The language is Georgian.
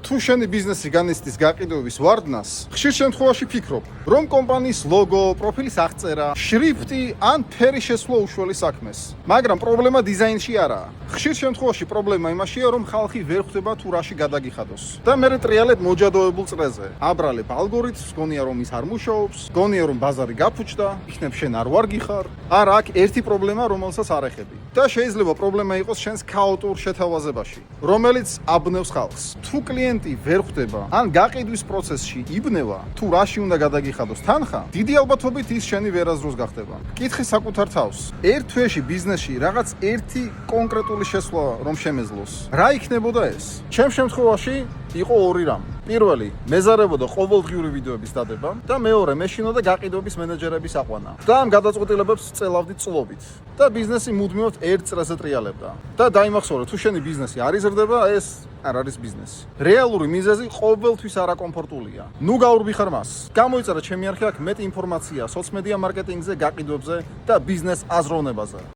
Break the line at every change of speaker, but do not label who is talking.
თუ შენი ბიზნესი განიცდის გაყიდვების ვარდნას, ხშირ შემთხვევაში ფიქრობ, რომ კომპანიის ლოგო, პროფილის აღწერა, შრიფტი ან ფერი შესვლა უშუალო საქმეს. მაგრამ პრობლემა დიზაინში არაა. ხშირ შემთხვევაში პრობლემა იმაშია, რომ ხალხი ვერ ხვდება თუ რაში გადაგიხადოს. და მე ტრიალებ მოჯადოებულ წრეზე. აბრალებ ალგორითმს, გონია რომ ის არ მუშაობს, გონია რომ ბაზარი გაფუჭდა, იქნებ შენ არ ვარგიხარ. არა, აქ ერთი პრობლემა, რომელსაც არ ეხები. და შეიძლება პრობლემა იყოს შენს ქაოტურ შეთავაზებაში, რომელიც აბნევს ხალხს. თუ კლიენტი ვერ ხვდება, ან გაყიდვის პროცესში იბნევა, თუ რაში უნდა გადაგიხადოს თანხა, დიდი ალბათობით ის შენი ვერაზროს გახდება. კითხე საკუთარ თავს. ერთ თვეში ბიზნესში რაღაც ერთი კონკრეტული შესვლა რომ შემეძლოს. რა იქნებოდა ეს? ჩემ შემთხვევაში იყო ორი რამ. პირველი, მეზარებოდა ყოველდღიური ვიდეოების დადება და მეორე, მეშინოდა გაყიდვების მენეჯერების აყვანა. და ამ გადაწყვეტილებებს წელავდი წლობით. და ბიზნესი მუდმივად ერთ წრეზე ტრიალებდა. და დაიმახსოვრე, თუ შენი ბიზნესი არ იზრდება, ეს არ არის ბიზნესი. რეალური მიზეზი ყოველთვის არაკომფორტულია. ნუ გაურბიხარ მას. გამოიწერა ჩემი არხი, აქ მეტი ინფორმაცია სოციალ მედია მარკეტინგზე, გაყიდვებზე და ბიზნეს აზროვნებაზე.